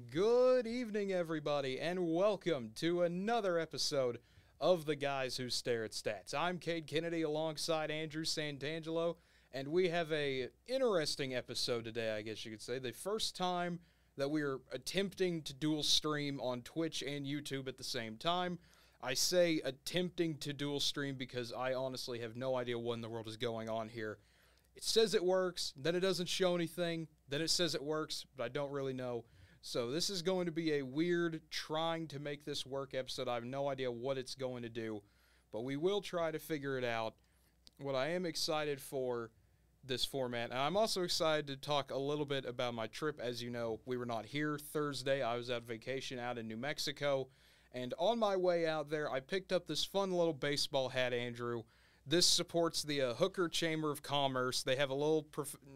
Good evening, everybody, and welcome to another episode of The Guys Who Stare at Stats. I'm Cade Kennedy alongside Andrew Santangelo, and we have a interesting episode today, I guess you could say. The first time that we are attempting to dual stream on Twitch and YouTube at the same time. I say attempting to dual stream because I honestly have no idea what in the world is going on here. It says it works, then it doesn't show anything, then it says it works, but I don't really know. So this is going to be a weird trying to make this work episode. I have no idea what it's going to do, but we will try to figure it out. What I am excited for this format, and I'm also excited to talk a little bit about my trip. As you know, we were not here Thursday. I was on vacation out in New Mexico, and on my way out there, I picked up this fun little baseball hat, Andrew. This supports the Hooker Chamber of Commerce. They have a little,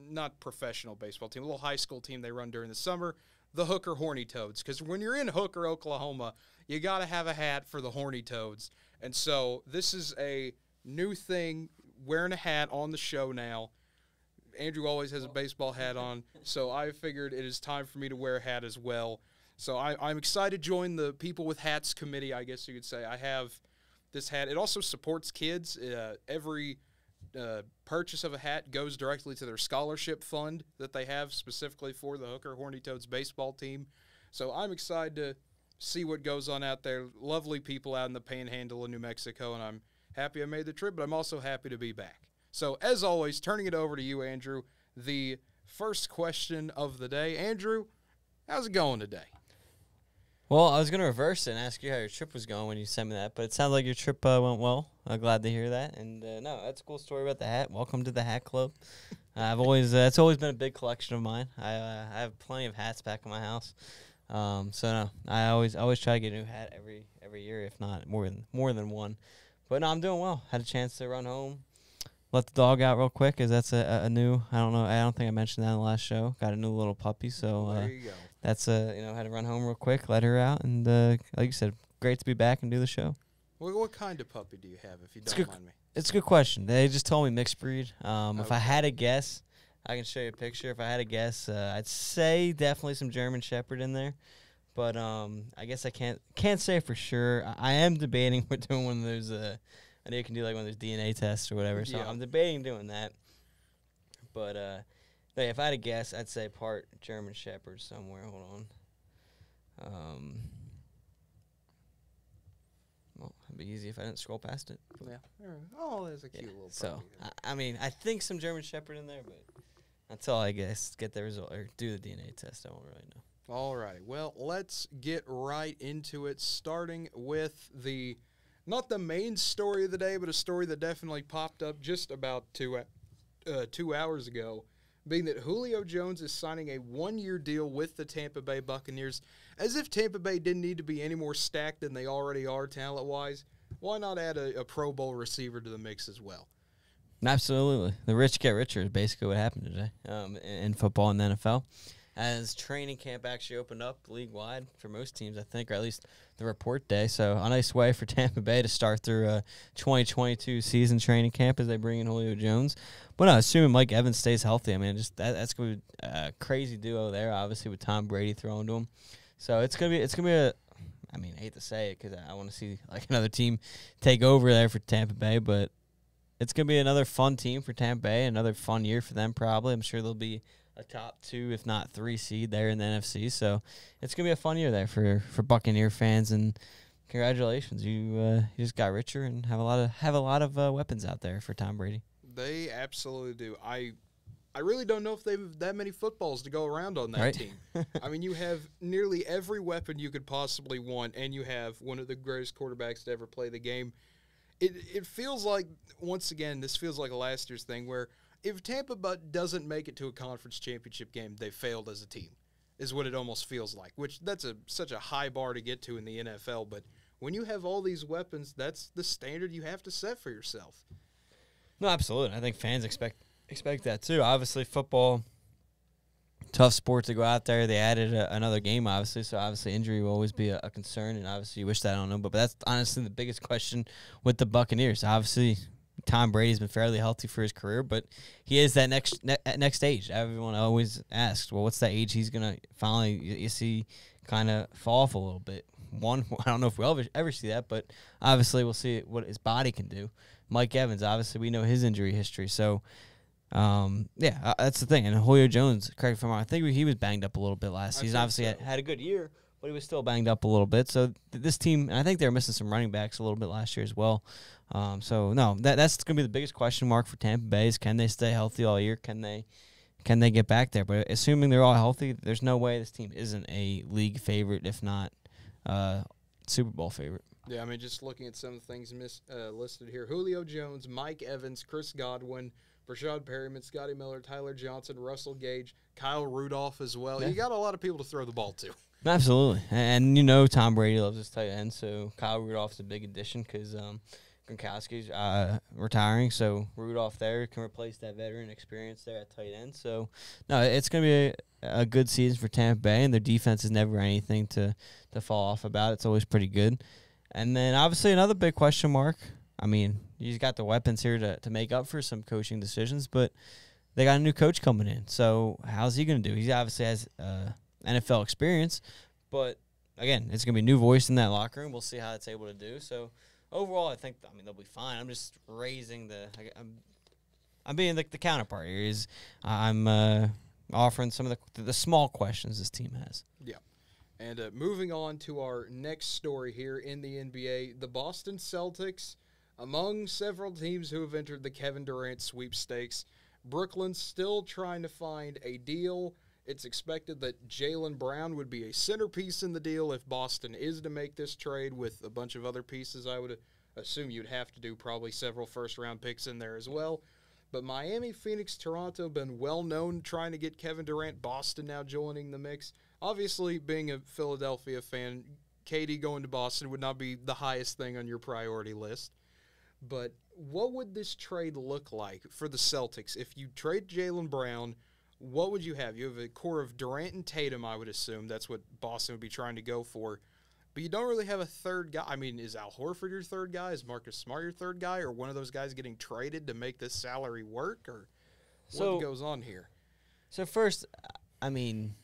not professional baseball team, a little high school team they run during the summer, the Hooker Horny Toads. Because when you're in Hooker, Oklahoma, you got to have a hat for the Horny Toads. And so this is a new thing, wearing a hat on the show now. Andrew always has a baseball hat on, so I figured it is time for me to wear a hat as well. So I'm excited to join the People with Hats committee, I guess you could say. I have this hat. It also supports kids. Every purchase of a hat goes directly to their scholarship fund that they have specifically for the Hooker Horny Toads baseball team. So I'm excited to see what goes on out there. Lovely people out in the Panhandle of New Mexico, and I'm happy I made the trip, but I'm also happy to be back. So, as always, turning it over to you, Andrew, the first question of the day. Andrew, how's it going today? Well, I was going to reverse it and ask you how your trip was going when you sent me that, but it sounds like your trip went well. I'm glad to hear that. And, no, that's a cool story about the hat. Welcome to the Hat Club. It's always been a big collection of mine. I have plenty of hats back in my house. So, no, I always try to get a new hat every year, if not more than one. But, no, I'm doing well. Had a chance to run home. Let the dog out real quick, because that's a new, I don't think I mentioned that in the last show. Got a new little puppy, so there you go. That's, had to run home real quick, let her out, and like you said, great to be back and do the show. What kind of puppy do you have, if you don't mind me? It's a good question. They just told me mixed breed. Okay. If I had to guess, I can show you a picture. If I had to guess, I'd say definitely some German Shepherd in there. But I guess I can't say for sure. I am debating we're doing one of those I know you can do like one of those DNA tests or whatever, so yeah. I'm debating doing that. But if I had to guess, I'd say part German Shepherd somewhere. Hold on. Well, it'd be easy if I didn't scroll past it. Yeah. Oh, there's a cute little puppy. So, I think some German Shepherd in there, but until I guess get the result or do the DNA test, I won't really know. All right. Well, let's get right into it, starting with not the main story of the day, but a story that definitely popped up just about 2 hours ago, being that Julio Jones is signing a one-year deal with the Tampa Bay Buccaneers. As if Tampa Bay didn't need to be any more stacked than they already are talent-wise, why not add a Pro Bowl receiver to the mix as well? Absolutely. The rich get richer is basically what happened today in football and the NFL. As training camp actually opened up league-wide for most teams, I think, or at least the report day. So a nice way for Tampa Bay to start their 2022 season training camp as they bring in Julio Jones. But no, assuming Mike Evans stays healthy, I mean, that's going to be a crazy duo there, obviously, with Tom Brady throwing to him. So it's gonna be a. I mean, I hate to say it because I want to see like another team take over there for Tampa Bay, but it's gonna be another fun team for Tampa Bay, another fun year for them probably. I'm sure they'll be a top 2, if not 3 seed there in the NFC. So it's going to be a fun year there for Buccaneer fans, and congratulations. You just got richer and have a lot of weapons out there for Tom Brady. They absolutely do. I really don't know if they have that many footballs to go around on that team. I mean, you have nearly every weapon you could possibly want, and you have one of the greatest quarterbacks to ever play the game. It feels like, once again, this feels like a last year's thing where if Tampa doesn't make it to a conference championship game, they failed as a team, is what it almost feels like, which that's such a high bar to get to in the NFL. But when you have all these weapons, that's the standard you have to set for yourself. No, absolutely. I think fans expect that too. Obviously, football, tough sport to go out there. They added another game, obviously, so obviously injury will always be a concern, and obviously you wish that on them. But that's honestly the biggest question with the Buccaneers. Obviously, Tom Brady's been fairly healthy for his career, but he is that next age. Everyone always asks, well, what's that age he's going to finally, you see, kind of fall off a little bit. One, I don't know if we'll ever see that, but obviously we'll see what his body can do. Mike Evans, obviously we know his injury history, so that's the thing. And Julio Jones, correct me if I'm wrong, I think he was banged up a little bit last season. Obviously had a good year, but he was still banged up a little bit. So this team, and I think they were missing some running backs a little bit last year as well. That's going to be the biggest question mark for Tampa Bay is can they stay healthy all year? Can they get back there? But assuming they're all healthy, there's no way this team isn't a league favorite, if not Super Bowl favorite. Yeah, I mean, just looking at some of the things listed here. Julio Jones, Mike Evans, Chris Godwin, Rashad Perryman, Scotty Miller, Tyler Johnson, Russell Gage, Kyle Rudolph as well. Yeah. You got a lot of people to throw the ball to. Absolutely. And Tom Brady loves his tight end, so Kyle Rudolph's a big addition because Gronkowski's retiring, so Rudolph there can replace that veteran experience there at tight end. So, no, it's going to be a good season for Tampa Bay, and their defense is never anything to fall off about. It's always pretty good. And then, obviously, another big question mark. I mean, he's got the weapons here to make up for some coaching decisions, but they got a new coach coming in. So, how's he going to do? He obviously has NFL experience, but, again, it's going to be a new voice in that locker room. We'll see how it's able to do. So, overall, I think they'll be fine. I'm just raising I'm being the counterpart here. I'm offering some of the small questions this team has. Yeah. And moving on to our next story here in the NBA, the Boston Celtics, among several teams who have entered the Kevin Durant sweepstakes, Brooklyn's still trying to find a deal. It's expected that Jaylen Brown would be a centerpiece in the deal if Boston is to make this trade with a bunch of other pieces. I would assume you'd have to do probably several first-round picks in there as well. But Miami, Phoenix, Toronto have been well-known trying to get Kevin Durant. Boston now joining the mix. Obviously, being a Philadelphia fan, Cade going to Boston would not be the highest thing on your priority list. But what would this trade look like for the Celtics? If you trade Jaylen Brown, what would you have? You have a core of Durant and Tatum, I would assume. That's what Boston would be trying to go for. But you don't really have a third guy. I mean, is Al Horford your third guy? Is Marcus Smart your third guy? Or one of those guys getting traded to make this salary work? Or what goes on here? So first, I mean,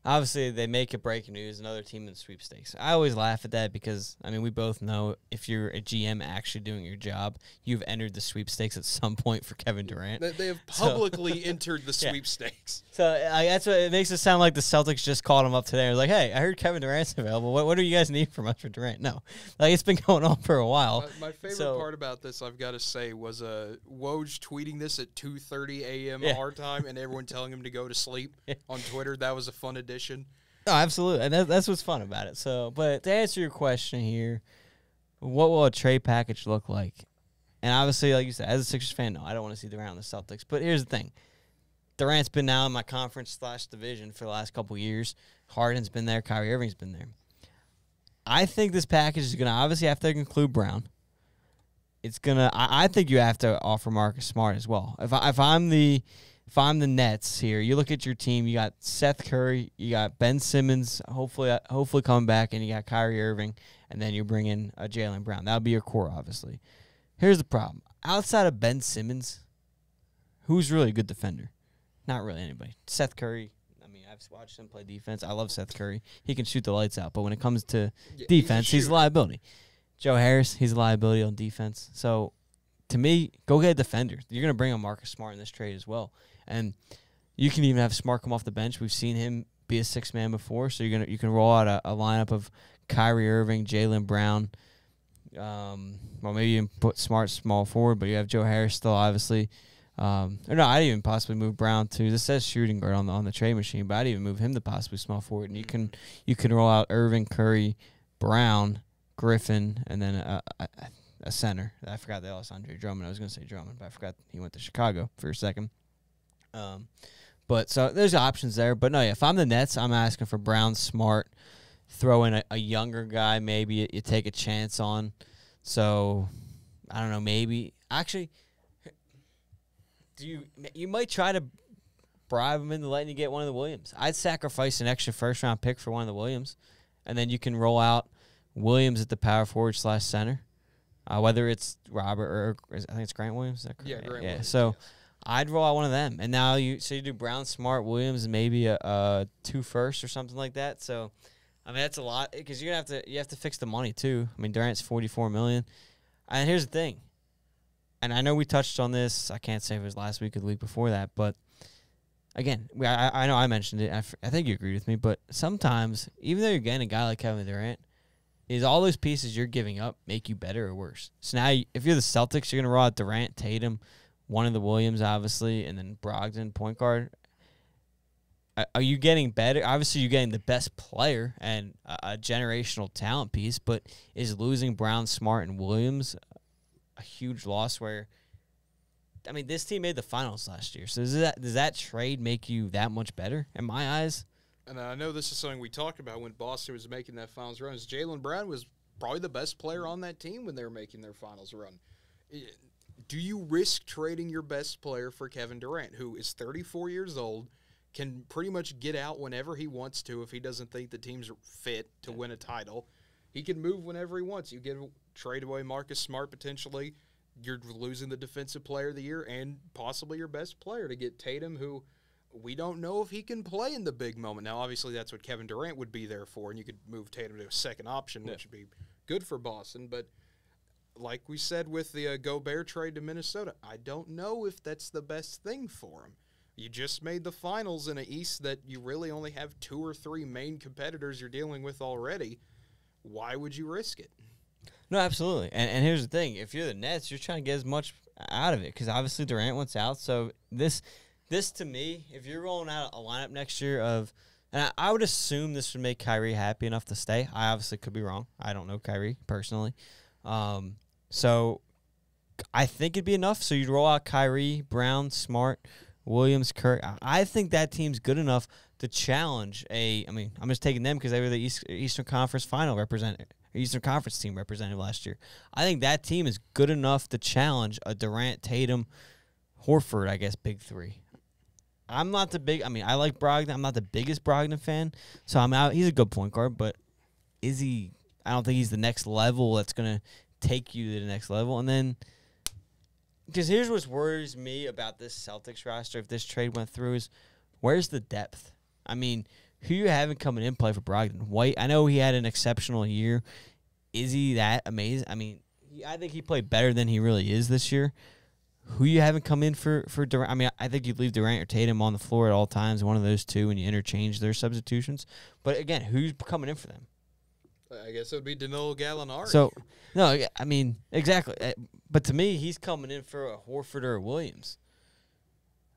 obviously they make it breaking news, another team in the sweepstakes. I always laugh at that because, I mean, we both know if you're a GM actually doing your job, you've entered the sweepstakes at some point for Kevin Durant. They have publicly entered the sweepstakes. So that's what it makes it sound like the Celtics just called him up today. Like, hey, I heard Kevin Durant's available. What do you guys need from us for Durant? No. Like, it's been going on for a while. My favorite part about this, I've got to say, was Woj tweeting this at 2:30 a.m. our time and everyone telling him to go to sleep on Twitter. That was a fun addition. No, absolutely. And that's what's fun about it. So, but to answer your question here, what will a trade package look like? And obviously, like you said, as a Sixers fan, no, I don't want to see Durant on the Celtics. But here's the thing. Durant's been now in my conference/division for the last couple of years. Harden's been there. Kyrie Irving's been there. I think this package is going to obviously have to include Brown. It's going to I think you have to offer Marcus Smart as well. If I'm the Nets here, you look at your team, you got Seth Curry, you got Ben Simmons, hopefully coming back, and you got Kyrie Irving, and then you bring in Jaylen Brown. That would be your core, obviously. Here's the problem. Outside of Ben Simmons, who's really a good defender? Not really anybody. Seth Curry, I mean, I've watched him play defense. I love Seth Curry. He can shoot the lights out, but when it comes to defense, he's a liability. Joe Harris, he's a liability on defense. So, to me, go get a defender. You're going to bring on Marcus Smart in this trade as well. And you can even have Smart come off the bench. We've seen him be a sixth man before, so you can roll out a lineup of Kyrie Irving, Jaylen Brown, or maybe even put Smart small forward, but you have Joe Harris still, obviously. Or no, I'd even possibly move Brown to, this says shooting guard on the trade machine, but I'd even move him to possibly small forward. And you can roll out Irving, Curry, Brown, Griffin, and then a center. I forgot they lost Andre Drummond. I was going to say Drummond, but I forgot he went to Chicago for a second. But so there's options there. But no, if I'm the Nets, I'm asking for Brown, Smart, throw in a younger guy maybe you take a chance on. So, I don't know, maybe. Actually, you might try to bribe him into letting you get one of the Williams. I'd sacrifice an extra first-round pick for one of the Williams, and then you can roll out Williams at the power forward/center, whether it's Robert or I think it's Grant Williams. Is that correct? Yeah, Grant yeah. Williams. So I'd roll out one of them. And now you do Brown, Smart, Williams, and maybe a 2 firsts or something like that. So, I mean, that's a lot because you have to fix the money too. I mean, Durant's $44 million. And here's the thing. And I know we touched on this. I can't say if it was last week or the week before that, but again, I know I mentioned it. I think you agreed with me, but sometimes, even though you're getting a guy like Kevin Durant, is all those pieces you're giving up make you better or worse? So now, if you're the Celtics, you're going to roll out Durant, Tatum, one of the Williams, obviously, and then Brogdon, point guard. Are you getting better? Obviously, you're getting the best player and a generational talent piece, but is losing Brown, Smart, and Williams a huge loss where, I mean, this team made the finals last year. So does that trade make you that much better in my eyes? And I know this is something we talked about when Boston was making that finals run. Jaylen Brown was probably the best player on that team when they were making their finals run. Do you risk trading your best player for Kevin Durant, who is 34 years old, can pretty much get out whenever he wants to if he doesn't think the team's fit to win a title? He can move whenever he wants. You trade away Marcus Smart potentially. You're losing the defensive player of the year and possibly your best player to get Tatum, who we don't know if he can play in the big moment. Now, obviously, that's what Kevin Durant would be there for, and you could move Tatum to a second option, which would be good for Boston. But like we said with the Gobert trade to Minnesota, I don't know if that's the best thing for him. You just made the finals in an East that you really only have 2 or 3 main competitors you're dealing with already. Why would you risk it? No, absolutely. And here's the thing. If you're the Nets, you're trying to get as much out of it because obviously Durant wants out. So this to me, if you're rolling out a lineup next year and I would assume this would make Kyrie happy enough to stay. I obviously could be wrong. I don't know Kyrie personally. So I think it'd be enough. So you'd roll out Kyrie, Brown, Smart, Williams, Kirk. I think that team's good enough to challenge I mean, I'm just taking them because they were the Eastern Conference final representative. Eastern Conference team represented last year. I think that team is good enough to challenge a Durant, Tatum, Horford, I guess, big 3. I'm not the big – I mean, I like Brogdon. I'm not the biggest Brogdon fan, so I'm out. He's a good point guard, but is he – I don't think he's the next level that's going to take you to the next level. And then – because here's what worries me about this Celtics roster if this trade went through is where's the depth? I mean – who you having coming in play for Brogdon? White, I know he had an exceptional year. Is he that amazing? I mean, I think he played better than he really is this year. Who you having come in for Durant? I mean, I think you'd leave Durant or Tatum on the floor at all times, one of those two, and you interchange their substitutions. But, again, who's coming in for them? I guess it would be Danilo Gallinari. So, no, I mean, exactly. But to me, he's coming in for a Horford or a Williams.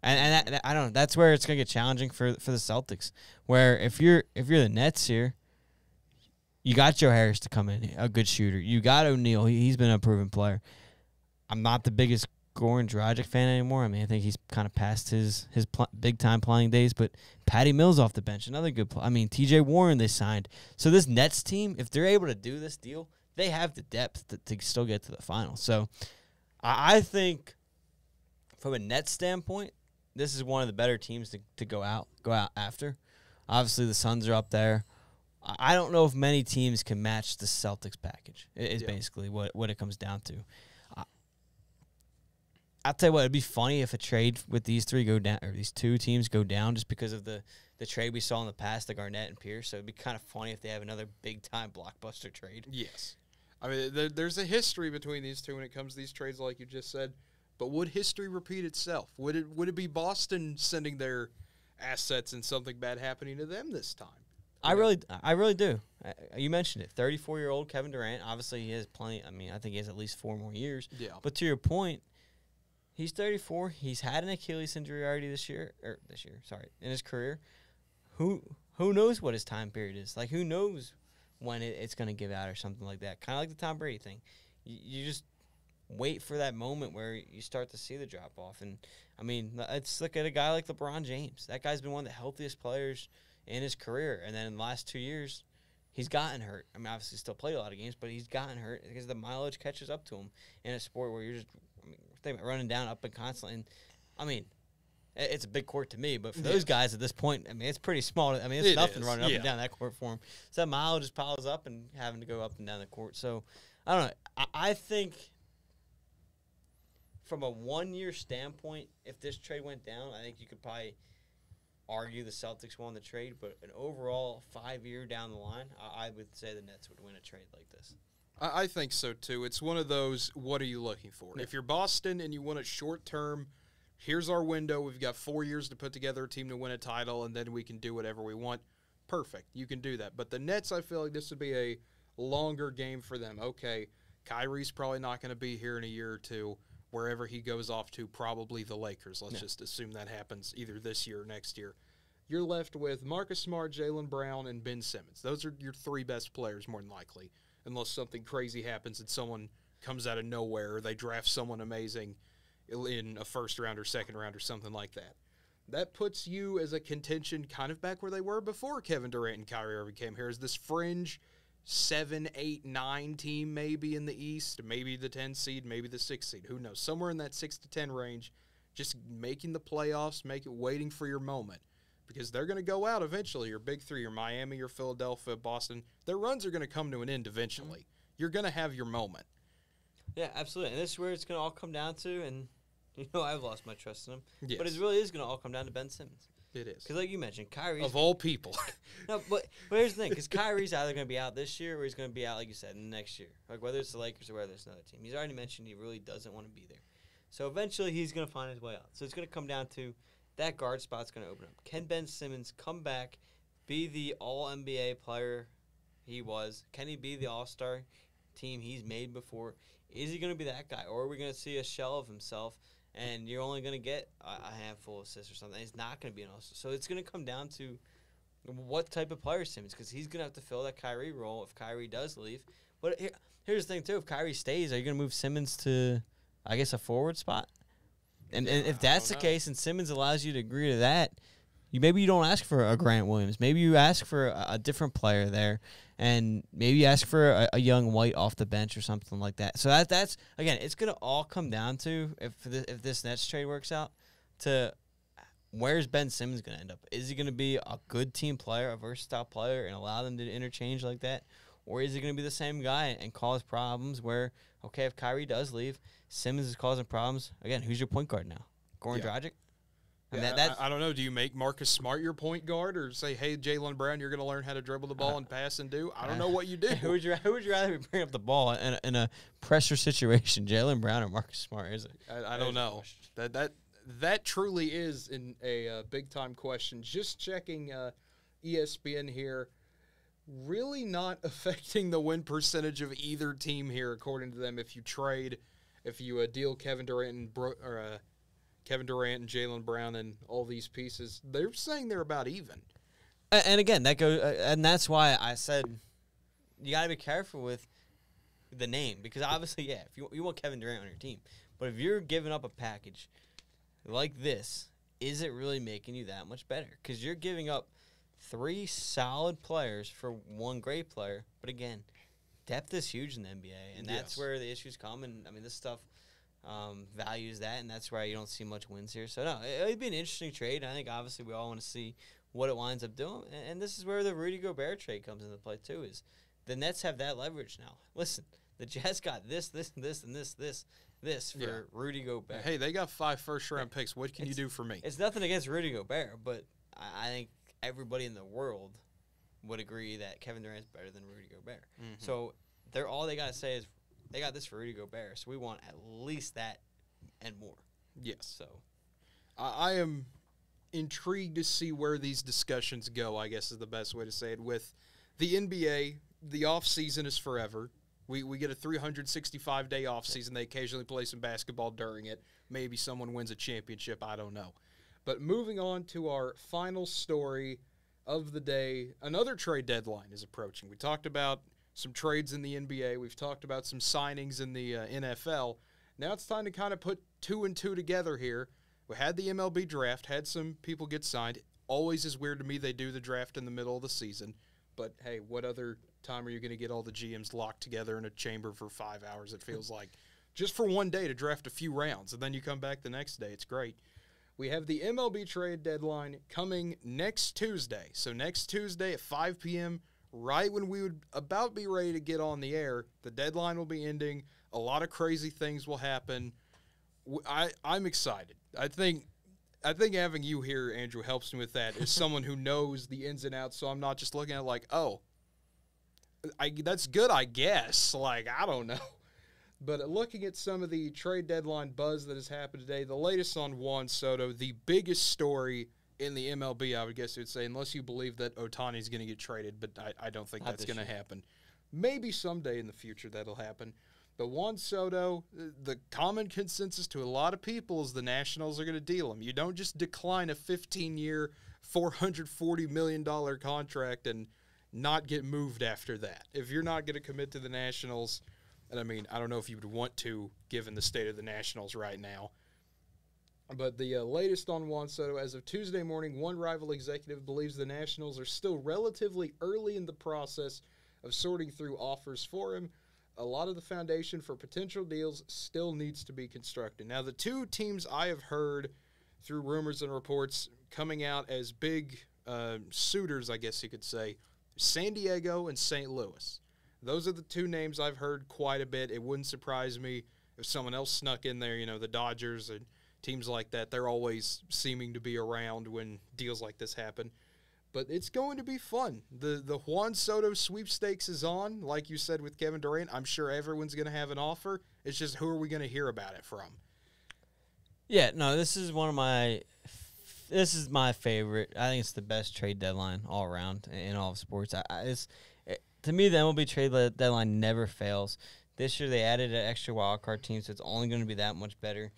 And that, I don't know. That's where it's gonna get challenging for the Celtics. Where if you're the Nets here, you got Joe Harris to come in, a good shooter. You got O'Neal. He's been a proven player. I'm not the biggest Goran Dragic fan anymore. I mean, I think he's kind of past his big time playing days. But Patty Mills off the bench, another good player. I mean, T.J. Warren they signed. So this Nets team, if they're able to do this deal, they have the depth to still get to the final. So I think from a Nets standpoint, this is one of the better teams to go out after. Obviously, the Suns are up there. I don't know if many teams can match the Celtics package. Is basically what it comes down to. I'll tell you what, it'd be funny if a trade with these 3 go down, or these 2 teams go down just because of the trade we saw in the past, the Garnett and Pierce. So it'd be kind of funny if they have another big-time blockbuster trade. Yes. I mean, there's a history between these two when it comes to these trades, like you just said. But would history repeat itself? Would it be Boston sending their assets and something bad happening to them this time? I really do. You mentioned it. 34-year-old Kevin Durant. Obviously, he has plenty. I mean, I think he has at least 4 more years. Yeah. But to your point, he's 34. He's had an Achilles injury already in his career. Who knows what his time period is? Like, who knows when it's going to give out or something like that? Kind of like the Tom Brady thing. You just wait for that moment where you start to see the drop-off. And, I mean, let's look at a guy like LeBron James. That guy's been one of the healthiest players in his career. And then in the last 2 years, he's gotten hurt. I mean, obviously still played a lot of games, but he's gotten hurt because the mileage catches up to him in a sport where you're just think about running down up and constantly. And, I mean, it's a big court to me, but for those guys at this point, I mean, it's pretty small. I mean, it's nothing running up and down that court for him. So that mileage just piles up and having to go up and down the court. So, I don't know. I think from a 1-year standpoint, if this trade went down, I think you could probably argue the Celtics won the trade. But an overall 5-year down the line, I would say the Nets would win a trade like this. I think so, too. It's one of those, what are you looking for? Yeah. If you're Boston and you want it short-term, here's our window. We've got 4 years to put together a team to win a title, and then we can do whatever we want. Perfect. You can do that. But the Nets, I feel like this would be a longer game for them. Okay, Kyrie's probably not going to be here in a year or two. Wherever he goes off to, probably the Lakers. Let's just assume that happens either this year or next year. You're left with Marcus Smart, Jaylen Brown, and Ben Simmons. Those are your 3 best players, more than likely, unless something crazy happens and someone comes out of nowhere or they draft someone amazing in a first round or second round or something like that. That puts you as a contention kind of back where they were before Kevin Durant and Kyrie Irving came here, as this fringe 7, 8, 9 team maybe in the East, maybe the 10 seed, maybe the 6 seed. Who knows? Somewhere in that 6 to 10 range, just making the playoffs, waiting for your moment. Because they're going to go out eventually. Your big 3, your Miami, your Philadelphia, Boston, their runs are going to come to an end eventually. You're going to have your moment. Yeah, absolutely. And this is where it's going to all come down to, and I've lost my trust in him. Yes. But it really is going to all come down to Ben Simmons. It is. Because like you mentioned, Kyrie. Of all people. No, but here's the thing. Because Kyrie's either going to be out this year or he's going to be out, like you said, next year. Like whether it's the Lakers or whether it's another team. He's already mentioned he really doesn't want to be there. So eventually he's going to find his way out. So it's going to come down to that guard spot's going to open up. Can Ben Simmons come back, be the All-NBA player he was? Can he be the All-Star team he's made before? Is he going to be that guy? Or are we going to see a shell of himself and you're only going to get a handful of assists or something? He's not going to be an All-Star. So it's going to come down to what type of player Simmons, because he's going to have to fill that Kyrie role if Kyrie does leave. But here's the thing, too. If Kyrie stays, are you going to move Simmons to, I guess, a forward spot? And if that's the case and Simmons allows you to agree to that, maybe you don't ask for a Grant Williams. Maybe you ask for a different player there, and maybe you ask for a young White off the bench or something like that. So that's again, it's going to all come down to, if this Nets trade works out, to where's Ben Simmons going to end up? Is he going to be a good team player, a versatile player, and allow them to interchange like that? Or is he going to be the same guy and cause problems where, okay, if Kyrie does leave, Simmons is causing problems. Again, who's your point guard now? Goran Dragic? I don't know. Do you make Marcus Smart your point guard, or say, hey, Jaylen Brown, you're going to learn how to dribble the ball and pass and do? I don't know what you do. Who would you rather be bringing up the ball in a pressure situation, Jaylen Brown or Marcus Smart? Is it? I don't know. That truly is a big-time question. Just checking ESPN here. Really not affecting the win percentage of either team here, according to them. If you deal Kevin Durant and Jaylen Brown and all these pieces, they're saying they're about even. And again, that goes, and that's why I said you got to be careful with the name, because obviously, yeah, if you want Kevin Durant on your team, but if you're giving up a package like this, is it really making you that much better? Because you're giving up 3 solid players for 1 great player. But again, depth is huge in the NBA, and that's where the issues come. And, I mean, this stuff values that, and that's why you don't see much wins here. So, no, it would be an interesting trade. I think, obviously, we all want to see what it winds up doing. And this is where the Rudy Gobert trade comes into play, too, is the Nets have that leverage now. Listen, the Jazz got this, and this for Rudy Gobert. Hey, they got 5 first-round picks. What can you do for me? It's nothing against Rudy Gobert, but I think everybody in the world would agree that Kevin Durant's better than Rudy Gobert. Mm-hmm. So all they got to say is they got this for Rudy Gobert, so we want at least that and more. Yes. So I am intrigued to see where these discussions go, I guess is the best way to say it. With the NBA, the offseason is forever. We get a 365-day offseason. They occasionally play some basketball during it. Maybe someone wins a championship. I don't know. But moving on to our final story of the day, another trade deadline is approaching. We talked about some trades in the NBA. We've talked about some signings in the NFL. Now it's time to kind of put 2 and 2 together here. We had the MLB Draft, had some people get signed. Always is weird to me they do the draft in the middle of the season. But, hey, what other time are you going to get all the GMs locked together in a chamber for 5 hours, it feels like? Just for one day to draft a few rounds, and then you come back the next day. It's great. We have the MLB Trade Deadline coming next Tuesday. So next Tuesday at 5 p.m., right when we would about be ready to get on the air, the deadline will be ending. A lot of crazy things will happen. I'm excited. I think having you here, Andrew, helps me with that. As someone who knows the ins and outs, so I'm not just looking at it like, oh, that's good, I guess. Like, I don't know. But looking at some of the trade deadline buzz that has happened today, the latest on Juan Soto, the biggest story in the MLB, I would guess you would say, unless you believe that Ohtani's going to get traded, but I don't think that's going to happen. Maybe someday in the future that'll happen. But Juan Soto, the common consensus to a lot of people is the Nationals are going to deal him. You don't just decline a 15-year, $440 million contract and not get moved after that. If you're not going to commit to the Nationals, and I mean, I don't know if you would want to, given the state of the Nationals right now. But the latest on Juan Soto, as of Tuesday morning, one rival executive believes the Nationals are still relatively early in the process of sorting through offers for him. A lot of the foundation for potential deals still needs to be constructed. Now, the two teams I have heard through rumors and reports coming out as big suitors, I guess you could say, San Diego and St. Louis. Those are the two names I've heard quite a bit. It wouldn't surprise me if someone else snuck in there, the Dodgers and teams like that. They're always seeming to be around when deals like this happen. But it's going to be fun. The Juan Soto sweepstakes is on, like you said with Kevin Durant. I'm sure everyone's going to have an offer. It's just who are we going to hear about it from? Yeah, no, this is my favorite. I think it's the best trade deadline all around in all of sports. To me, the MLB trade deadline never fails. This year they added an extra wild card team, so it's only going to be that much better.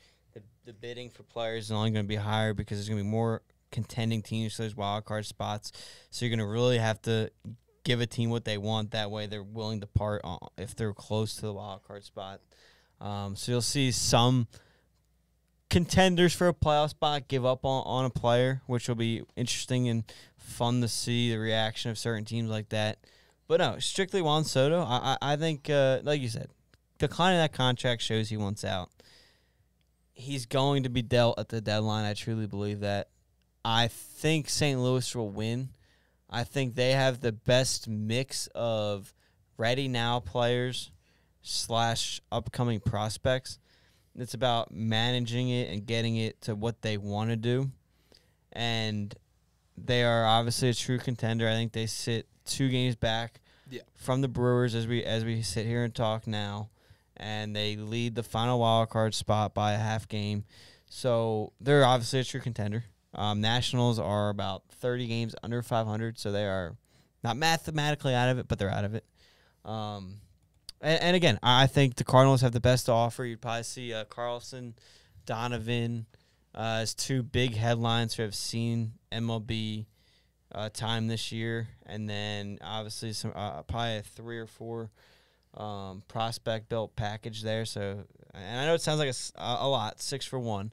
The bidding for players is only going to be higher because there's going to be more contending teams for those wild card spots. So you're going to really have to give a team what they want. That way they're willing to part if they're close to the wild card spot. So you'll see some contenders for a playoff spot give up on a player, which will be interesting and fun to see the reaction of certain teams like that. But no, strictly Juan Soto, I think, like you said, declining that contract shows he wants out. He's going to be dealt at the deadline. I truly believe that. I think St. Louis will win. I think they have the best mix of ready-now players / upcoming prospects. It's about managing it and getting it to what they want to do. And they are obviously a true contender. I think they sit 2 games back from the Brewers as we sit here and talk now. And they lead the final wild card spot by a half game. So they're obviously a true contender. Nationals are about 30 games under 500, so they are not mathematically out of it, but they're out of it. And again, I think the Cardinals have the best to offer. You'd probably see Carlson, Donovan as 2 big headlines who have seen MLB time this year, and then obviously some probably a 3 or 4 prospect built package there. So, and I know it sounds like a lot, 6 for 1.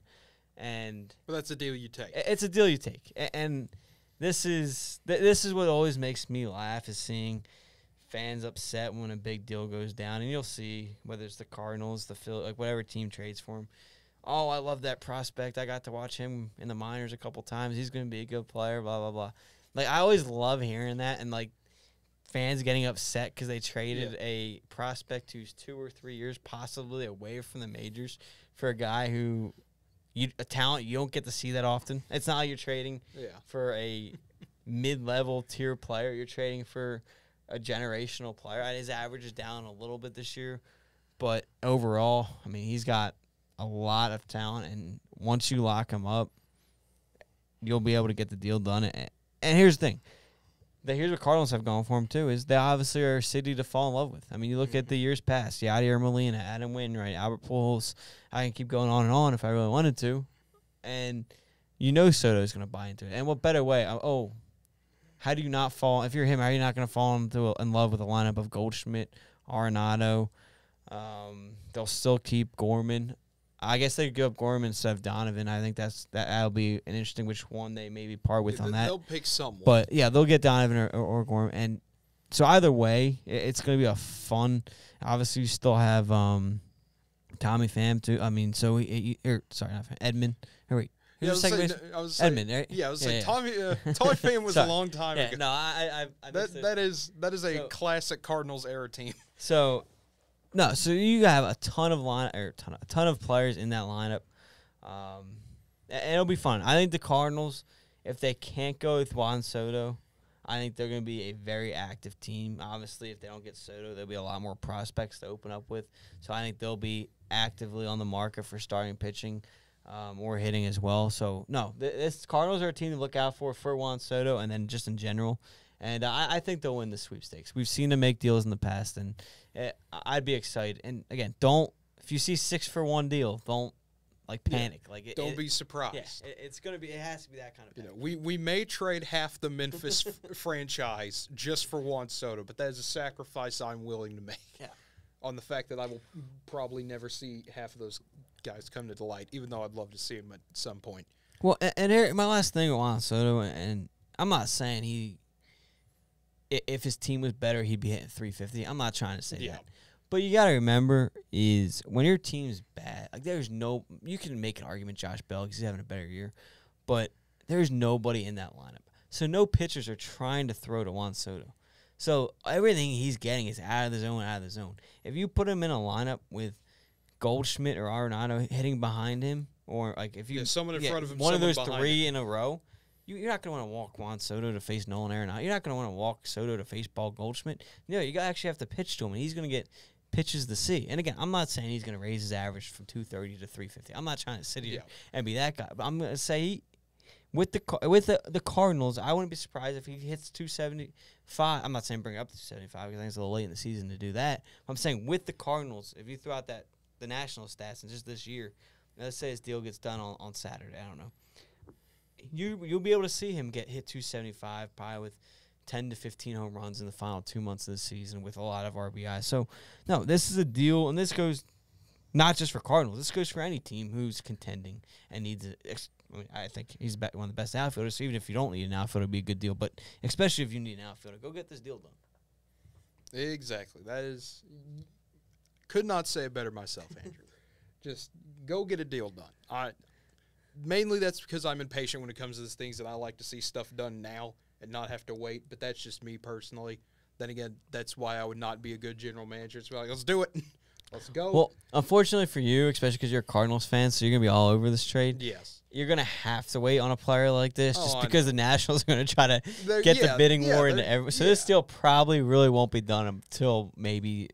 But that's a deal you take. It's a deal you take, and this is what always makes me laugh is seeing fans upset when a big deal goes down. And you'll see whether it's the Cardinals, the Phillies, like whatever team trades for him. Oh, I love that prospect. I got to watch him in the minors a couple times. He's going to be a good player. Blah blah blah. Like I always love hearing that, and like fans getting upset because they traded a prospect who's 2 or 3 years possibly away from the majors for a guy who. A talent you don't get to see that often. It's not like you're trading for a mid-level tier player. You're trading for a generational player. His average is down a little bit this year, but overall, I mean, he's got a lot of talent, and once you lock him up, you'll be able to get the deal done. And here's the thing. Here's what Cardinals have going for him, too, is they obviously are a city to fall in love with. I mean, you look at the years past, Yadier Molina, Adam Wainwright, Albert Pujols. I can keep going on and on if I really wanted to. And you know Soto's going to buy into it. And what better way? How do you not fall? If you're him, how are you not going to fall in love with a lineup of Goldschmidt, Arenado? They'll still keep Gorman. I guess they could give up Gorman instead of Donovan. I think that'll be an interesting which one they maybe part with on that. They'll pick someone. But, yeah, they'll get Donovan or Gorman. And so either way, it's going to be a fun. Obviously, you still have Tommy Pham, too. I mean, so sorry, not Pham, Edmund. Wait. Edmund, right? Yeah, I was saying Tommy Pham was a long time ago. No, I that is a classic Cardinals era team. So No, so you have a ton of players in that lineup, and it'll be fun. I think the Cardinals, if they can't go with Juan Soto, I think they're going to be a very active team. Obviously, if they don't get Soto, there'll be a lot more prospects to open up with. So I think they'll be actively on the market for starting pitching or hitting as well. So, no, this Cardinals are a team to look out for Juan Soto and then just in general. And I think they'll win the sweepstakes. We've seen them make deals in the past, and I'd be excited. And, again, if you see 6-for-1 deal, don't panic. Don't be surprised. Yeah, it has to be that kind of panic. We may trade half the Memphis franchise just for Juan Soto, but that is a sacrifice I'm willing to make. Yeah. On the fact that I will probably never see half of those guys come to the light, even though I'd love to see them at some point. Well, and here, my last thing with Juan Soto, and I'm not saying if his team was better, he'd be hitting 350. I'm not trying to say that. But you got to remember is when your team's bad, you can make an argument Josh Bell because he's having a better year, but there's nobody in that lineup. So no pitchers are trying to throw to Juan Soto. So everything he's getting is out of the zone. If you put him in a lineup with Goldschmidt or Arenado hitting behind him, or someone in front of him, one of those three in a row, you're not going to want to walk Juan Soto to face Nolan Arenado. You're not going to want to walk Soto to face Paul Goldschmidt. No, you actually have to pitch to him, and he's going to get pitches to see. And again, I'm not saying he's going to raise his average from 230 to 350. I'm not trying to sit here and be that guy. But I'm going to say with the Cardinals, I wouldn't be surprised if he hits 275. I'm not saying bring it up to 275 because I think it's a little late in the season to do that. I'm saying with the Cardinals, if you throw out the national stats and just this year, let's say his deal gets done on Saturday. I don't know. You'll be able to see him hit 275 probably with 10 to 15 home runs in the final 2 months of the season with a lot of RBI. So, no, this is a deal, and this goes not just for Cardinals. This goes for any team who's contending and needs I think he's one of the best outfielders, so even if you don't need an outfielder, it'd be a good deal. But especially if you need an outfielder, go get this deal done. Exactly. Could not say it better myself, Andrew. Just go get a deal done. Mainly that's because I'm impatient when it comes to these things, and I like to see stuff done now and not have to wait, but that's just me personally. Then again, that's why I would not be a good general manager. It's like, let's do it. Let's go. Well, unfortunately for you, especially because you're a Cardinals fan, so you're going to be all over this trade. Yes. You're going to have to wait on a player like this just because the Nationals are going to try to get the bidding war into everyone. So this deal probably really won't be done until maybe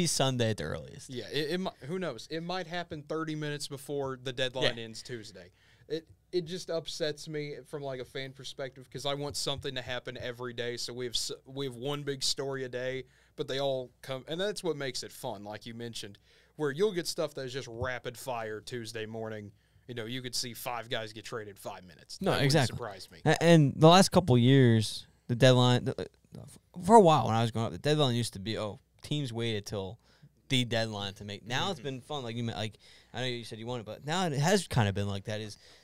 Sunday at the earliest. Yeah, who knows? It might happen 30 minutes before the deadline ends Tuesday. It just upsets me from a fan perspective because I want something to happen every day. So we have one big story a day, but they all come, and that's what makes it fun, like you mentioned, where you'll get stuff that is just rapid fire Tuesday morning. You could see 5 guys get traded in 5 minutes. No, that exactly. Wouldn't surprise me. And the last couple of years, the deadline for a while when I was growing up, the deadline used to be teams waited till the deadline to make. Now it's been fun, I know you said you wanted, but now it has kind of been like that.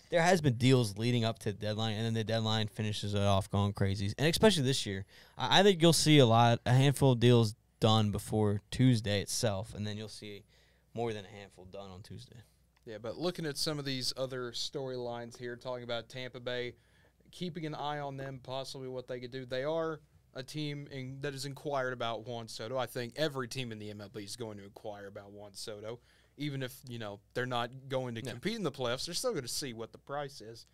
There has been deals leading up to the deadline, and then the deadline finishes it off going crazy. And especially this year, I think you'll see a handful of deals done before Tuesday itself, and then you'll see more than a handful done on Tuesday. Yeah, but looking at some of these other storylines here, talking about Tampa Bay, keeping an eye on them, possibly what they could do. They are a team that has inquired about Juan Soto. I think every team in the MLB is going to inquire about Juan Soto. Even if, they're not going to compete in the playoffs, they're still going to see what the price is.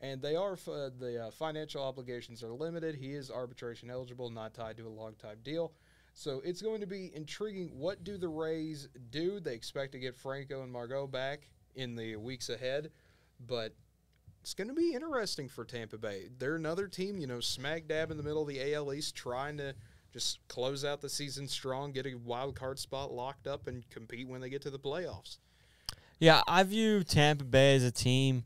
And they are the financial obligations are limited. He is arbitration eligible, not tied to a long-time deal. So it's going to be intriguing. What do the Rays do? They expect to get Franco and Margot back in the weeks ahead. But it's going to be interesting for Tampa Bay. They're another team, smack dab in the middle of the AL East, trying to just close out the season strong, get a wild card spot locked up, and compete when they get to the playoffs. Yeah, I view Tampa Bay as a team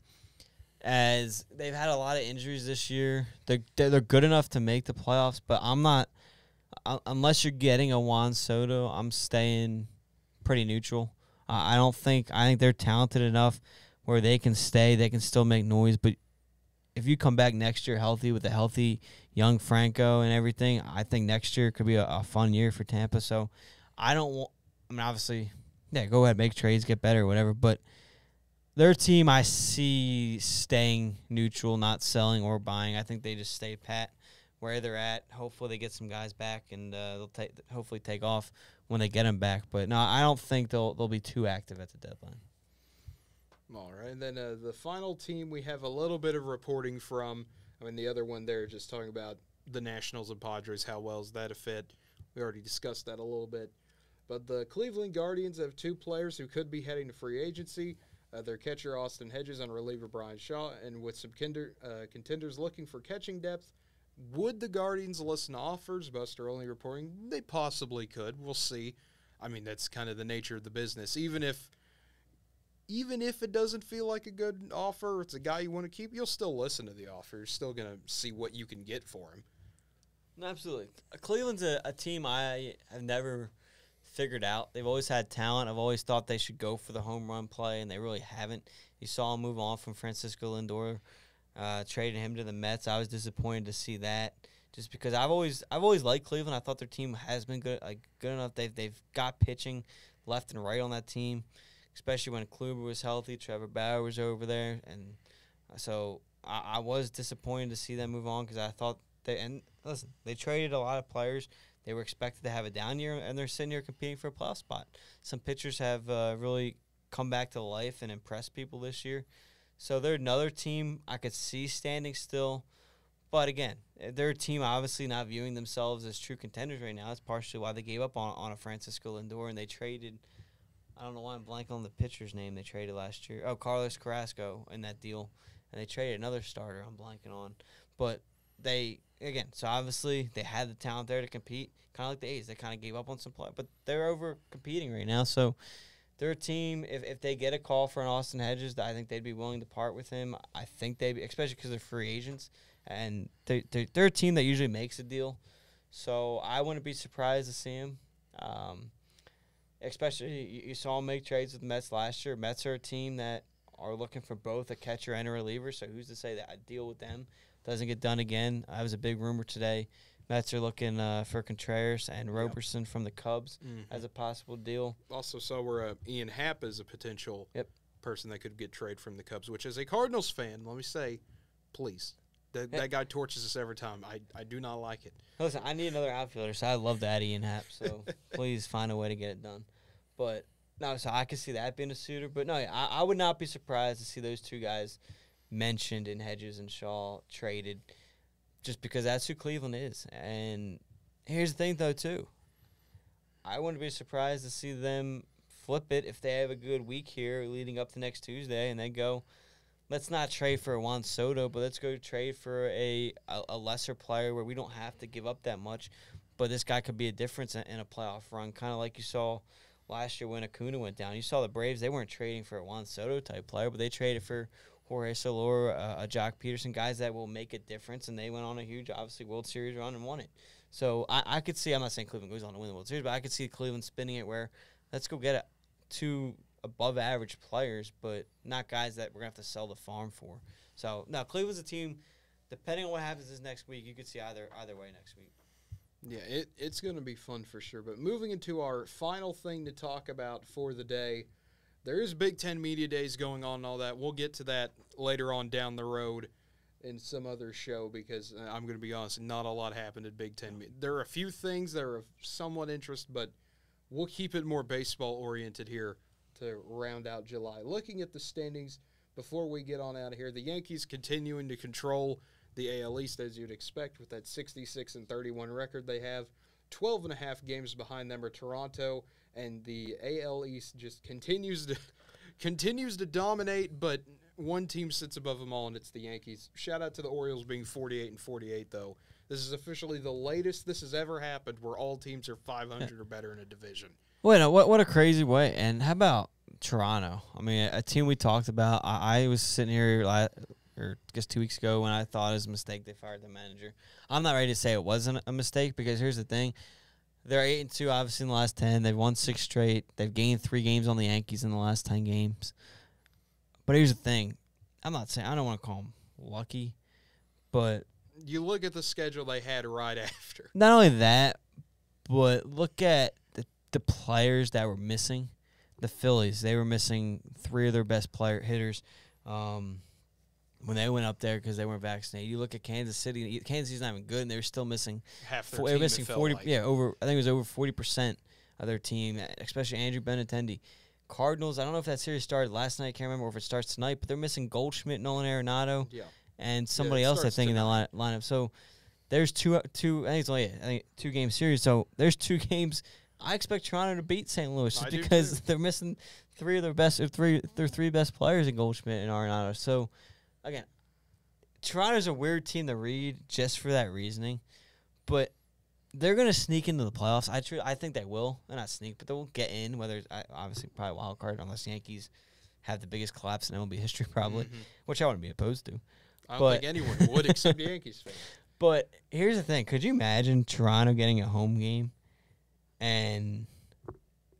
as they've had a lot of injuries this year. They're good enough to make the playoffs, but I'm not unless you're getting a Juan Soto, I'm staying pretty neutral. I think they're talented enough where they can stay, they can still make noise, but if you come back next year healthy with a healthy young Franco and everything, I think next year could be a fun year for Tampa. So obviously, go ahead, make trades, get better, whatever. But their team I see staying neutral, not selling or buying. I think they just stay pat where they're at. Hopefully they get some guys back, and they'll hopefully take off when they get them back. But no, I don't think they'll be too active at the deadline. All right, and then the final team we have a little bit of reporting from. I mean, the other one there, just talking about the Nationals and Padres, how well is that a fit? We already discussed that a little bit. But the Cleveland Guardians have 2 players who could be heading to free agency. Their catcher, Austin Hedges, and reliever, Brian Shaw, and with some contenders looking for catching depth. Would the Guardians listen to offers? Buster only reporting they possibly could. We'll see. I mean, that's kind of the nature of the business. Even if it doesn't feel like a good offer, it's a guy you want to keep, you'll still listen to the offer. You're still going to see what you can get for him. Absolutely. Cleveland's a team I have never figured out. They've always had talent. I've always thought they should go for the home run play, and they really haven't. You saw them move on from Francisco Lindor, traded him to the Mets. I was disappointed to see that, just because I've always liked Cleveland. I thought their team has been good enough. They've got pitching left and right on that team, especially when Kluber was healthy, Trevor Bauer was over there, and so I was disappointed to see them move on, because I thought they traded a lot of players. They were expected to have a down year, and they're sitting here competing for a playoff spot. Some pitchers have really come back to life and impressed people this year. So they're another team I could see standing still. But again, they're a team obviously not viewing themselves as true contenders right now. That's partially why they gave up on a Francisco Lindor, and they traded – I don't know why I'm blanking on the pitcher's name they traded last year. Oh, Carlos Carrasco in that deal. And they traded another starter I'm blanking on. But again, so obviously they had the talent there to compete, kind of like the A's. They kind of gave up on some play, but they're over competing right now. So they're a team, if they get a call for an Austin Hedges, I think they'd be willing to part with him. I think especially because they're free agents, and they're a team that usually makes a deal. So I wouldn't be surprised to see him. Especially, you saw him make trades with the Mets last year. Mets are a team that are looking for both a catcher and a reliever, so who's to say that a deal with them doesn't get done again? I was a big rumor today. Mets are looking for Contreras and Roberson from the Cubs as a possible deal. Also saw where Ian Happ is a potential person that could get traded from the Cubs, which as a Cardinals fan, let me say, please. That guy torches us every time. I do not like it. Listen, I need another outfielder, so I'd love to add Ian Happ, so please find a way to get it done. But, no, so I could see that being a suitor. But, no, I would not be surprised to see those two guys mentioned in Hedges and Shaw traded, just because that's who Cleveland is. And here's the thing, though, too. I wouldn't be surprised to see them flip it if they have a good week here leading up to next Tuesday, and then go, let's not trade for Juan Soto, but let's go trade for a lesser player where we don't have to give up that much. But this guy could be a difference in a playoff run, kind of like you saw last year when Acuna went down. You saw the Braves, they weren't trading for a Juan Soto-type player, but they traded for Jorge Soler, a Jock Peterson, guys that will make a difference, and they went on a huge, obviously, World Series run and won it. So I could see, I'm not saying Cleveland goes on to win the World Series, but I could see Cleveland spinning it where let's go get two above-average players, but not guys that we're going to have to sell the farm for. So, now, Cleveland's a team, depending on what happens this next week, you could see either way next week. Yeah, it's going to be fun for sure. But moving into our final thing to talk about for the day, there is Big Ten Media Days going on and all that. We'll get to that later on down the road in some other show because I'm going to be honest, not a lot happened at Big Ten. There are a few things that are of somewhat interest, but we'll keep it more baseball-oriented here to round out July. Looking at the standings before we get on out of here, the Yankees continuing to control the AL East, as you'd expect, with that 66-31 record they have. 12.5 games behind them are Toronto, and the AL East just continues to dominate, but one team sits above them all, and it's the Yankees. Shout out to the Orioles being 48-48, though. This is officially the latest this has ever happened where all teams are 500 or better in a division. Wait, what a crazy way. And how about Toronto? I mean, a team we talked about. I was sitting here I guess 2 weeks ago when I thought it was a mistake they fired the manager. I'm not ready to say it wasn't a mistake because here's the thing. They're 8-2 obviously in the last 10. They've won 6 straight. They've gained 3 games on the Yankees in the last 10 games. But here's the thing. I don't want to call them lucky, but you look at the schedule they had right after. Not only that, but look at the players that were missing. The Phillies, they were missing 3 of their best hitters. when they went up there because they weren't vaccinated. You look at Kansas City. Kansas City's not even good, and they were still missing half their they team. were missing 40. Like. Yeah, I think it was over 40% of their team, especially Andrew Benintendi. Cardinals. I don't know if that series started last night. I can't remember if it starts tonight, but they're missing Goldschmidt, Nolan Arenado, and somebody else. I think tonight. In that lineup. So there's two. I think it's only 2-game series. So there's 2 games. I expect Toronto to beat St. Louis just because they're missing 3 of their best, their 3 best players in Goldschmidt and Arenado. So again, Toronto's a weird team to read just for that reasoning, but they're going to sneak into the playoffs. I think they will. They're not sneak, but they will get in, whether it's obviously probably wild card, unless Yankees have the biggest collapse in MLB history probably, which I wouldn't be opposed to. I don't think anyone would except the Yankees fans. But here's the thing. Could you imagine Toronto getting a home game? And,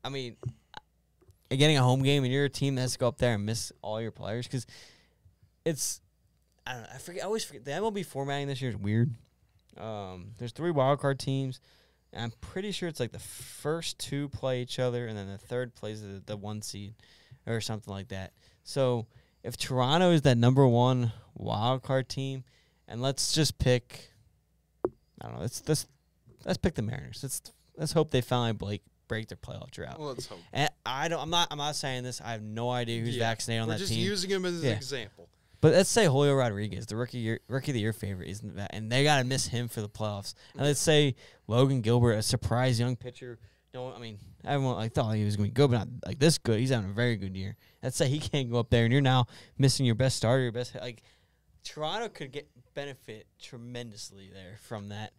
I mean, getting a home game and you're a team that has to go up there and miss all your players? Because it's, I don't know, I always forget. The MLB formatting this year is weird. There's 3 wildcard teams, and I'm pretty sure it's like the first 2 play each other, and then the third plays the 1 seed or something like that. So if Toronto is that number 1 wildcard team, and let's just pick, I don't know, let's pick the Mariners. Let's hope they finally break their playoff drought. Well, let's hope. And I'm not saying this. I have no idea who's vaccinated on that team. We're just using him as an example. But let's say Julio Rodriguez, the rookie of the year favorite, isn't that, and they got to miss him for the playoffs. And let's say Logan Gilbert, a surprise young pitcher. Everyone thought he was going to be good, but not like this good. He's having a very good year. Let's say he can't go up there, and you're now missing your best starter, your best Toronto could benefit tremendously there from that.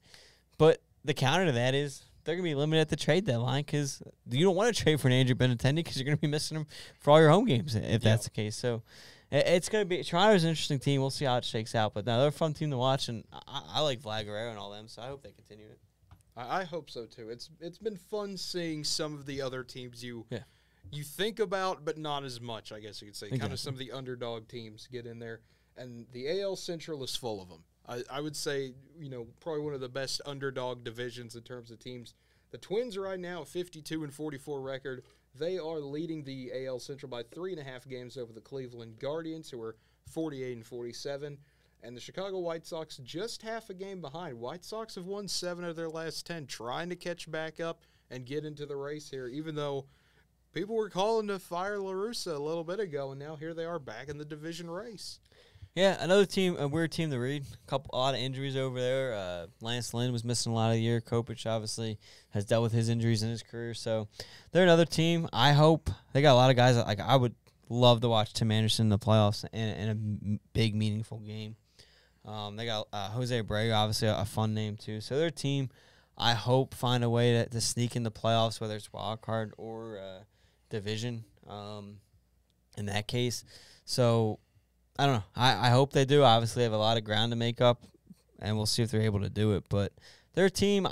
But the counter to that is they're going to be limited at the trade deadline because you don't want to trade for an Andrew Benintendi because you're going to be missing him for all your home games if that's the case. So it's going to be – Toronto's an interesting team. We'll see how it shakes out. But they're a fun team to watch, and I like Vlad Guerrero and all them, so I hope they continue it. I hope so, too. It's been fun seeing some of the other teams you think about, but not as much, I guess you could say. Exactly. Kind of some of the underdog teams get in there. And the AL Central is full of them. I would say, probably one of the best underdog divisions in terms of teams. The Twins right now, 52-44 record. They are leading the AL Central by 3.5 games over the Cleveland Guardians, who are 48-47. And the Chicago White Sox just half a game behind. White Sox have won 7 of their last 10, trying to catch back up and get into the race here, even though people were calling to fire La Russa a little bit ago, and now here they are back in the division race. Yeah, another team, a weird team to read. A lot of injuries over there. Lance Lynn was missing a lot of the year. Kopech obviously has dealt with his injuries in his career. So they're another team. I hope they got a lot of guys. I would love to watch Tim Anderson in the playoffs in a big, meaningful game. They got Jose Abreu, obviously a fun name too. So their team, I hope, find a way to sneak in the playoffs, whether it's wild card or division. In that case, so. I don't know. I hope they do. Obviously, they have a lot of ground to make up, and we'll see if they're able to do it. But their team,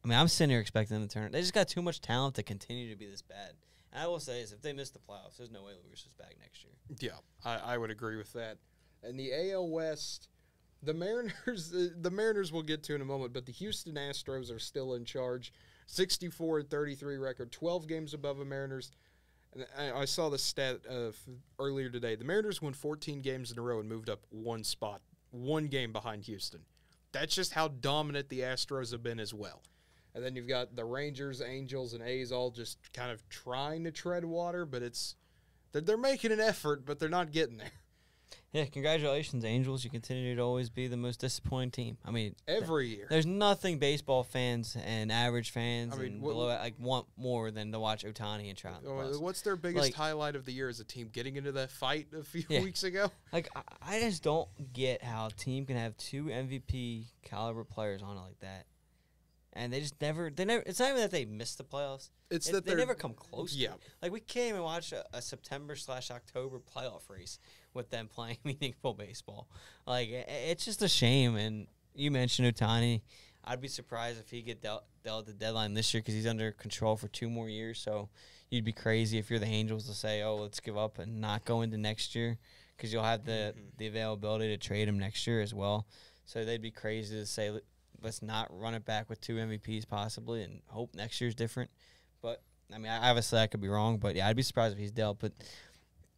I'm sitting here expecting them to turn it. They just got too much talent to continue to be this bad. And I will say is if they miss the playoffs, there's no way Lewis back next year. Yeah, I would agree with that. And the AL West, the Mariners we'll get to in a moment, but the Houston Astros are still in charge. 64-33 record, 12 games above the Mariners. And I saw the stat earlier today. The Mariners won 14 games in a row and moved up 1 spot, 1 game behind Houston. That's just how dominant the Astros have been as well. And then you've got the Rangers, Angels, and A's all just kind of trying to tread water, but they're making an effort, but they're not getting there. Yeah, congratulations, Angels. You continue to always be the most disappointing team. Every year. There's nothing baseball fans and average fans want more than to watch Ohtani and Trout. What's their biggest highlight of the year as a team? Getting into that fight a few weeks ago? I just don't get how a team can have 2 MVP caliber players on it like that. And they just never. It's not even that they missed the playoffs. It's that they never come close. Yeah, we can't even watch a September/October playoff race with them playing meaningful baseball. It's just a shame. And you mentioned Ohtani. I'd be surprised if he get dealt at the deadline this year because he's under control for 2 more years. So you'd be crazy if you're the Angels to say, "Oh, let's give up and not go into next year," because you'll have the availability to trade him next year as well. So they'd be crazy to say, let's not run it back with 2 MVPs possibly and hope next year's different. But, obviously I could be wrong. But, yeah, I'd be surprised if he's dealt. But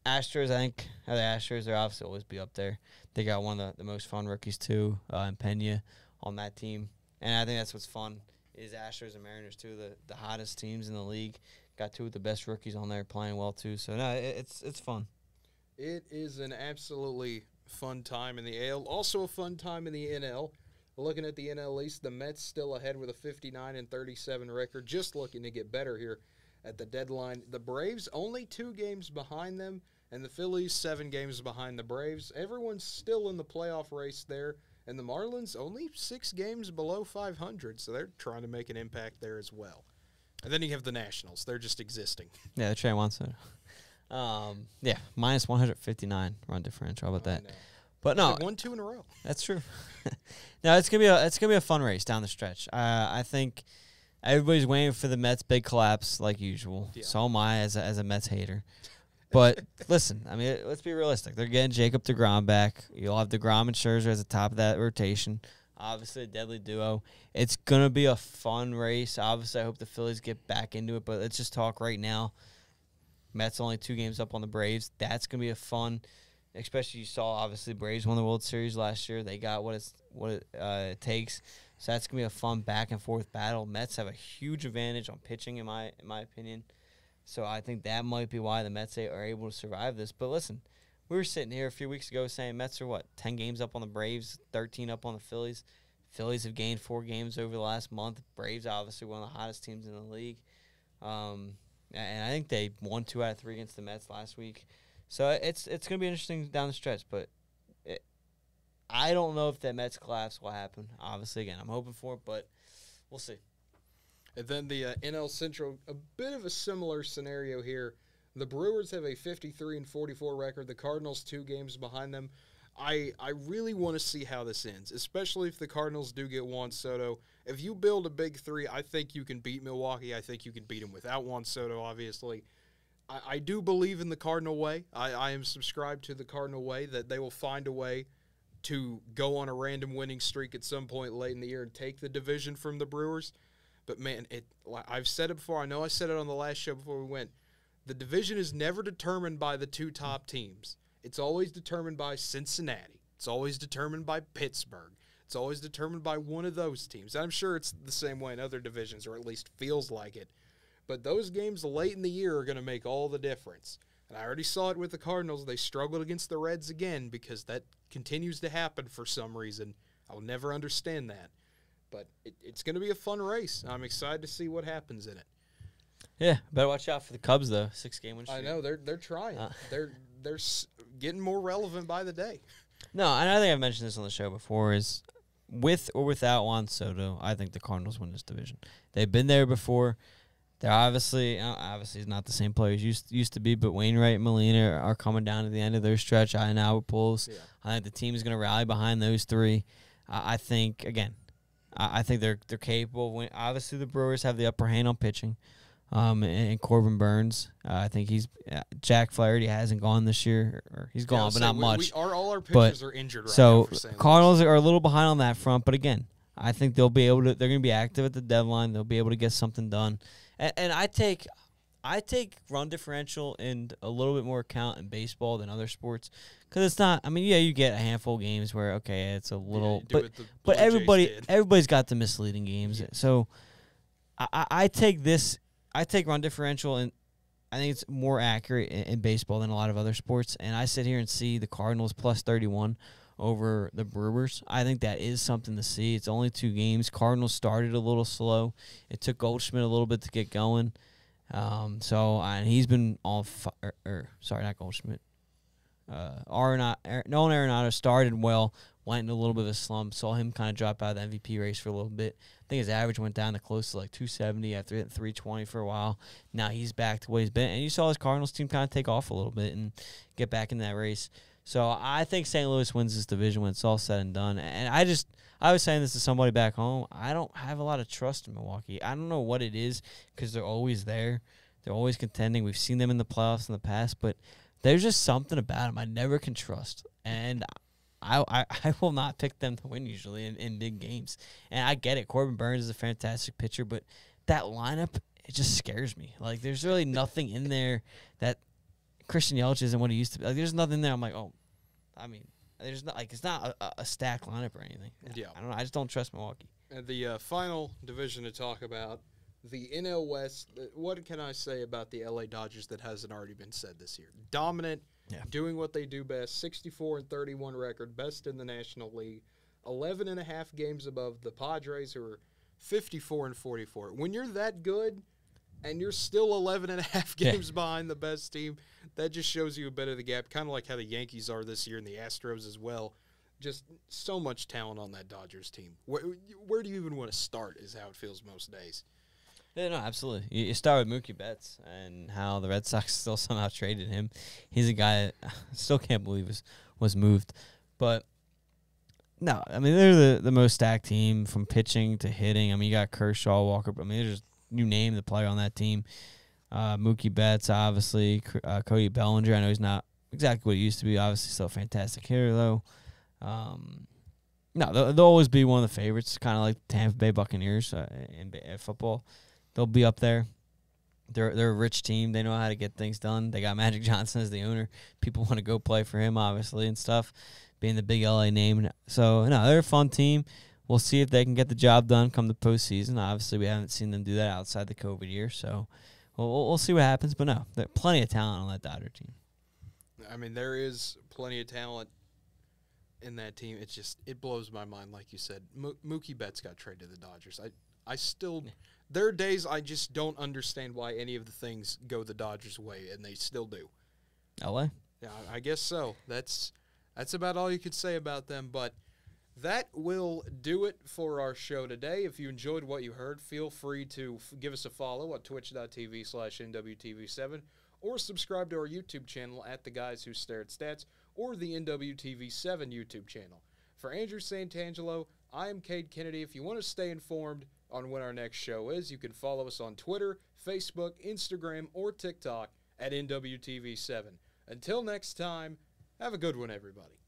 Astros, I think, the Astros are obviously always be up there. They got one of the most fun rookies, too, in Pena on that team. And I think that's what's fun is Astros and Mariners, too, the hottest teams in the league. Got two of the best rookies on there playing well, too. So, no, it's fun. It is an absolutely fun time in the AL. Also a fun time in the NL. Looking at the NL East, the Mets still ahead with a 59-37 record, just looking to get better here at the deadline. The Braves only 2 games behind them, and the Phillies 7 games behind the Braves. Everyone's still in the playoff race there, and the Marlins only 6 games below 500, so they're trying to make an impact there as well. And then you have the Nationals. They're just existing. Yeah, they're trying Juan Soto. Yeah, minus 159 run differential. How about that? But no, like 1-2 in a row. That's true. No, it's gonna be a fun race down the stretch. I think everybody's waiting for the Mets' big collapse like usual. Yeah. So am I as a Mets hater. But listen, I mean, let's be realistic. They're getting Jacob deGrom back. You'll have deGrom and Scherzer as the top of that rotation. Obviously, a deadly duo. It's gonna be a fun race. Obviously, I hope the Phillies get back into it. But let's just talk right now. Mets only 2 games up on the Braves. That's gonna be a fun. Especially you saw, obviously, Braves won the World Series last year. They got what it takes. So that's going to be a fun back-and-forth battle. Mets have a huge advantage on pitching, in my opinion. So I think that might be why the Mets are able to survive this. But listen, we were sitting here a few weeks ago saying Mets are, 10 games up on the Braves, 13 up on the Phillies. Phillies have gained 4 games over the last month. Braves, obviously, one of the hottest teams in the league. And I think they won 2 out of 3 against the Mets last week. So it's going to be interesting down the stretch, but I don't know if that Mets collapse will happen. Obviously, again, I'm hoping for it, but we'll see. And then the NL Central, a bit of a similar scenario here. The Brewers have a 53-44 record. The Cardinals 2 games behind them. I really want to see how this ends, especially if the Cardinals do get Juan Soto. If you build a big 3, I think you can beat Milwaukee. I think you can beat them without Juan Soto, obviously. I do believe in the Cardinal way. I am subscribed to the Cardinal way, that they will find a way to go on a random winning streak at some point late in the year and take the division from the Brewers. But, man, I've said it before. I know I said it on the last show before we went. The division is never determined by the 2 top teams. It's always determined by Cincinnati. It's always determined by Pittsburgh. It's always determined by one of those teams. I'm sure it's the same way in other divisions, or at least feels like it. But those games late in the year are going to make all the difference. And I already saw it with the Cardinals. They struggled against the Reds again because that continues to happen for some reason. I'll never understand that. But it's going to be a fun race. I'm excited to see what happens in it. Yeah, better watch out for the Cubs, though. 6-game win streak. I know. They're trying. They're getting more relevant by the day. No, and I think I've mentioned this on the show before, is with or without Juan Soto, I think the Cardinals win this division. They've been there before. They're obviously not the same players used to be, but Wainwright and Molina are coming down to the end of their stretch. I know Pujols. Yeah. I think the team is going to rally behind those 3. I think they're capable. Obviously, the Brewers have the upper hand on pitching, and Corbin Burns. I think Jack Flaherty hasn't gone this year, or he's gone, but not much. All our pitchers are injured right now. So Cardinals are a little behind on that front, but again, I think they'll be able to. They're going to be active at the deadline. They'll be able to get something done. And I take run differential in a little bit more account in baseball than other sports, because it's not. I mean, yeah, you get a handful of games where it's a little, but everybody's got the misleading games. Yeah. So I take this. I take run differential, and I think it's more accurate in baseball than a lot of other sports. And I sit here and see the Cardinals plus 31 over the Brewers. I think that is something to see. It's only 2 games. Cardinals started a little slow. It took Goldschmidt a little bit to get going. And he's been on sorry, not Goldschmidt. Nolan Arenado started well, went into a little bit of a slump. Saw him kind of drop out of the MVP race for a little bit. I think his average went down to close to like 270 after hitting 320 for a while. Now he's back to what he's been. And you saw his Cardinals team kind of take off a little bit and get back in that race. So I think St. Louis wins this division when it's all said and done. And I was saying this to somebody back home. I don't have a lot of trust in Milwaukee. I don't know what it is, because they're always there. They're always contending. We've seen them in the playoffs in the past, but there's just something about them I never can trust. And I will not pick them to win usually in big games. And I get it. Corbin Burns is a fantastic pitcher, but that lineup, it just scares me. Like, there's really nothing in there that Christian Yelich isn't what he used to be. Like, there's nothing there. I'm like, oh, I mean, there's not like it's not a stacked lineup or anything. Yeah. I don't know. I just don't trust Milwaukee. And the final division to talk about, the NL West. What can I say about the LA Dodgers that hasn't already been said this year? Dominant, doing what they do best, 64-31 record, best in the National League, 11.5 games above the Padres, who are 54-44. When you're that good and you're still 11.5 games behind the best team, that just shows you a bit of the gap, kind of like how the Yankees are this year and the Astros as well. Just so much talent on that Dodgers team. Where do you even want to start is how it feels most days. Yeah, no, absolutely. You start with Mookie Betts and how the Red Sox still somehow traded him. He's a guy that I still can't believe was moved. But, no, I mean, they're the most stacked team from pitching to hitting. I mean, you got Kershaw, Walker. I mean, there's you name the player on that team. Mookie Betts, obviously. Cody Bellinger, I know he's not exactly what he used to be. Obviously, still a fantastic hitter, though. No, they'll always be one of the favorites, kind of like the Tampa Bay Buccaneers in football. They'll be up there. They're a rich team. They know how to get things done. They got Magic Johnson as the owner. People want to go play for him, obviously, and stuff, being the big LA name. So, no, they're a fun team. We'll see if they can get the job done come the postseason. Obviously, we haven't seen them do that outside the COVID year, so we'll see what happens. But, no, there's plenty of talent on that Dodger team. I mean, there is plenty of talent in that team. It blows my mind, like you said. Mookie Betts got traded to the Dodgers. I still there are days I just don't understand why any of the things go the Dodgers' way, and they still do. LA? Yeah, I guess so. That's about all you could say about them, but that will do it for our show today. If you enjoyed what you heard, feel free to give us a follow at twitch.tv/NWTV7 or subscribe to our YouTube channel at The Guys Who Stare at Stats or the NWTV7 YouTube channel. For Andrew Santangelo, I am Cade Kennedy. If you want to stay informed on when our next show is, you can follow us on Twitter, Facebook, Instagram, or TikTok at NWTV7. Until next time, have a good one, everybody.